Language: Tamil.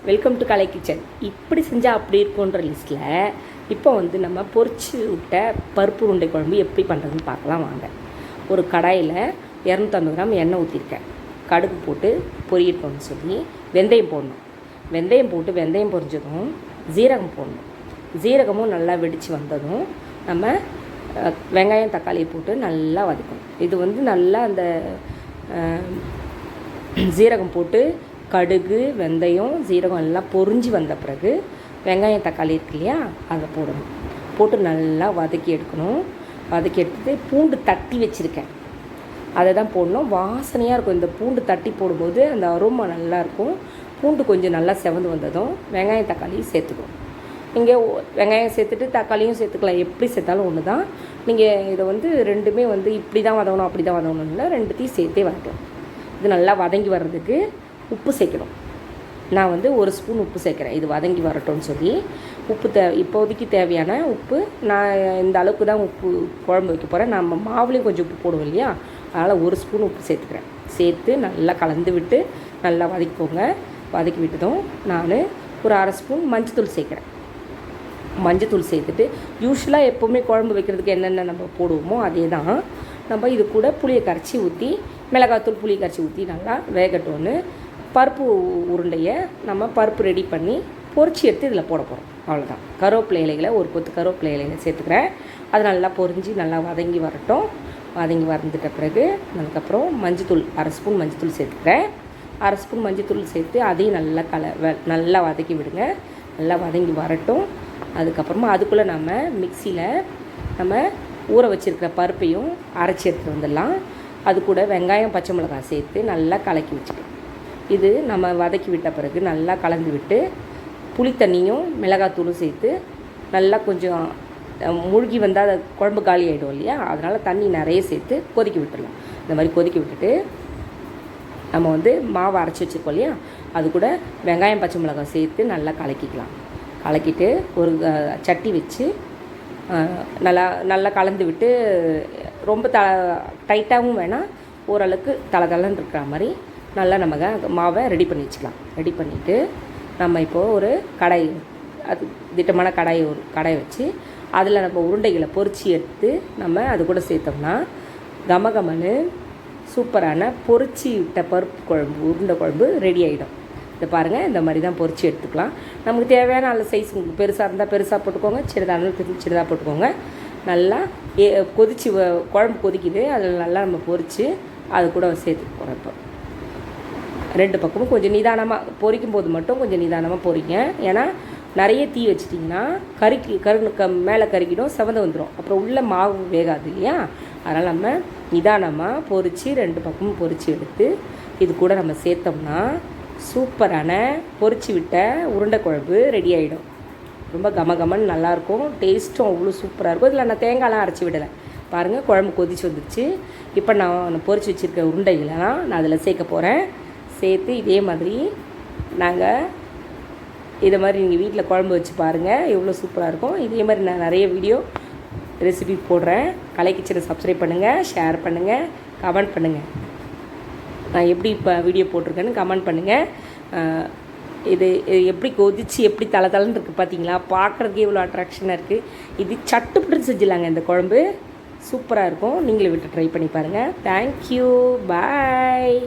Welcome to Kalai kitchen. இப்படி செஞ்சால் அப்படி இருக்குன்ற லிஸ்ட்டில் இப்போ வந்து நம்ம பொரிச்சு விட்ட பருப்பு உருண்டை குழம்பு எப்படி பண்ணுறதுன்னு பார்க்கலாம் வாங்க. ஒரு கடாயில் 250 கிராம் எண்ணெய் ஊற்றிருக்கேன். கடுகு போட்டு பொரியட்டோன்னு சொல்லி வெந்தயம் போடணும். வெந்தயம் போட்டு வெந்தயம் பொரிஞ்சதும் ஜீரகம் போடணும். ஜீரகமும் நல்லா வெடித்து வந்ததும் நம்ம வெங்காயம் தக்காளியை போட்டு நல்லா வதக்கணும். இது வந்து நல்லா அந்த ஜீரகம் போட்டு கடுகு வெந்தயம் ஜீரகம் எல்லாம் பொரிஞ்சு வந்த பிறகு வெங்காயம் தக்காளி இருக்கு இல்லையா, அதை போடணும். போட்டு நல்லா வதக்கி எடுக்கணும். வதக்கி எடுத்துட்டு பூண்டு தட்டி வச்சுருக்கேன், அதை தான் போடணும். வாசனையாக இருக்கும். இந்த பூண்டு தட்டி போடும்போது அந்த அரோமா நல்லாயிருக்கும். பூண்டு கொஞ்சம் நல்லா செவந்து வந்ததும் வெங்காயம் தக்காளி சேர்த்துக்கணும். நீங்கள் வெங்காயம் சேர்த்துட்டு தக்காளியும் சேர்த்துக்கலாம், எப்படி சேர்த்தாலும் ஒன்று தான். நீங்கள் இதை வந்து ரெண்டுமே வந்து இப்படி தான் வதங்கணும் அப்படி தான் வதங்கணும் இல்லை, ரெண்டுத்தையும் சேர்த்தே வதக்கலாம். இது நல்லா வதங்கி வர்றதுக்கு உப்பு சேர்க்கணும். நான் வந்து 1 ஸ்பூன் உப்பு சேர்க்குறேன், இது வதங்கி வரட்டும்னு சொல்லி. உப்பு இப்போதைக்கு தேவையான உப்பு நான் இந்த அளவுக்கு தான் உப்பு குழம்பு வைக்க போகிறேன். நம்ம மாவுலேயும் கொஞ்சம் உப்பு போடுவோம் இல்லையா, அதனால் 1 ஸ்பூன் உப்பு சேர்த்துக்கிறேன். சேர்த்து நல்லா கலந்து விட்டு நல்லா வதக்கிக்கோங்க. வதக்கி விட்டதும் நான் ஒரு 1/2 ஸ்பூன் மஞ்சத்தூள் சேர்க்குறேன். மஞ்சத்தூள் சேர்த்துட்டு யூஸ்வலாக எப்போவுமே குழம்பு வைக்கிறதுக்கு என்னென்ன நம்ம போடுவோமோ அதே தான் நம்ம இது கூட புளியை கரைச்சி ஊற்றி மிளகாத்தூள் புளி கரைச்சி ஊற்றி நல்லா வேகட்டோன்னு பருப்பு உருண்டையை நம்ம பருப்பு ரெடி பண்ணி பொரிச்சு எடுத்து இதில் போட போகிறோம். அவ்வளோதான். கருவேப்பிலை இலைகளை ஒரு கொத்து கருவேப்பிலை இலைகளை சேர்த்துக்கிறேன். அது நல்லா பொரிஞ்சு நல்லா வதங்கி வரட்டும். வதங்கி வந்துட்ட பிறகு அதுக்கப்புறம் மஞ்சத்தூள் 1/2 ஸ்பூன் மஞ்சத்தூள் சேர்த்துக்கிறேன். 1/2 ஸ்பூன் மஞ்சத்தூள் சேர்த்து அதையும் நல்லா வதக்கி விடுங்க. நல்லா வதங்கி வரட்டும். அதுக்கப்புறமா அதுக்குள்ளே நம்ம மிக்சியில் நம்ம ஊற வச்சுருக்கிற பருப்பையும் அரைச்சி எடுத்துகிட்டு வந்துடலாம். அது கூட வெங்காயம் பச்சை மிளகாய் சேர்த்து நல்லா கலக்கி வச்சுக்கலாம். இது நம்ம வதக்கி விட்ட பிறகு நல்லா கலந்து விட்டு புளி தண்ணியும் மிளகாத்தூளும் சேர்த்து நல்லா கொஞ்சம் மூழ்கி வந்தால் அது குழம்பு காலி ஆகிடும் இல்லையா, அதனால் தண்ணி நிறைய சேர்த்து கொதிக்க விட்டுடலாம். இந்த மாதிரி கொதிக்க விட்டுட்டு நம்ம வந்து மாவை அரைச்சி வச்சுருக்கோம் இல்லையா, அது கூட வெங்காயம் பச்சை மிளகாய் சேர்த்து நல்லா கலக்கிக்கலாம். கலக்கிட்டு ஒரு சட்டி வச்சு நல்லா கலந்து விட்டு ரொம்ப டைட்டாகவும் வேணாம், ஓரளவுக்கு தளன்னு இருக்கிற மாதிரி நல்லா நம்ம மாவை ரெடி பண்ணி வச்சுக்கலாம். ரெடி பண்ணிவிட்டு நம்ம இப்போது ஒரு கடாய், அது திட்டமான ஒரு கடாயை வச்சு அதில் நம்ம உருண்டைகளை பொரிச்சு எடுத்து நம்ம அது கூட சேர்த்தோம்னா கமகமன்னு சூப்பரான பொரிச்சு விட்ட பருப்பு குழம்பு உருண்டை குழம்பு ரெடி ஆகிடும். இதை பாருங்கள், இந்த மாதிரி தான் பொரிச்சு எடுத்துக்கலாம். நமக்கு தேவையான நல்ல சைஸ், உங்களுக்கு பெருசாக இருந்தால் பெருசாக போட்டுக்கோங்க, சின்னதாக இருந்தாலும் சின்னதாக போட்டுக்கோங்க. நல்லா கொதிச்சு குழம்பு கொதிக்குது, அதில் நல்லா நம்ம பொரித்து அது கூட சேர்த்துக்க போகிறோம். இப்போ 2 பக்கமும் கொஞ்சம் நிதானமாக பொரிக்கும் போது மட்டும் கொஞ்சம் நிதானமாக பொரிங்க. ஏன்னா நிறைய தீ வச்சிட்டிங்கன்னா மேலே கருக்கிடும், செவந்து வந்துடும், அப்புறம் உள்ள மாவு வேகாது இல்லையா. அதனால் நம்ம நிதானமாக பொரித்து 2 பக்கமும் பொரித்து எடுத்து இது கூட நம்ம சேர்த்தோம்னா சூப்பரான பொரிச்சு விட்ட உருண்டை குழம்பு ரெடி ஆகிடும். ரொம்ப கமகமன்னு நல்லாயிருக்கும். டேஸ்ட்டும் அவ்வளோ சூப்பராக இருக்கும். இதில் நான் தேங்காய்லாம் அரைச்சி விடலை. பாருங்கள், குழம்பு கொதிச்சு வந்துடுச்சு. இப்போ நான் பொரிச்சு வச்சுருக்க உருண்டைகளெல்லாம் நான் அதில் சேர்க்க போகிறேன். சேர்த்து இதே மாதிரி இதை மாதிரி நீங்கள் வீட்டில் குழம்பு வச்சு பாருங்கள், எவ்வளோ சூப்பராக இருக்கும். இதே மாதிரி நான் நிறைய வீடியோ ரெசிபி போடுறேன். கலை கிச்சனை சப்ஸ்கிரைப் பண்ணுங்கள், ஷேர் பண்ணுங்கள், கமெண்ட் பண்ணுங்கள். நான் எப்படி இப்போ வீடியோ போட்டிருக்கேன்னு கமெண்ட் பண்ணுங்கள். இது எப்படி கொதிச்சு எப்படி தளன்னு இருக்குது பார்த்தீங்களா, பார்க்குறதுக்கே இவ்வளோ அட்ராக்ஷனாக இருக்குது. இது சட்டுப்பட்டு செஞ்சிடலாங்க. இந்த குழம்பு சூப்பராக இருக்கும். நீங்களும் விட்டு ட்ரை பண்ணி பாருங்கள். தேங்க்யூ, பாய்.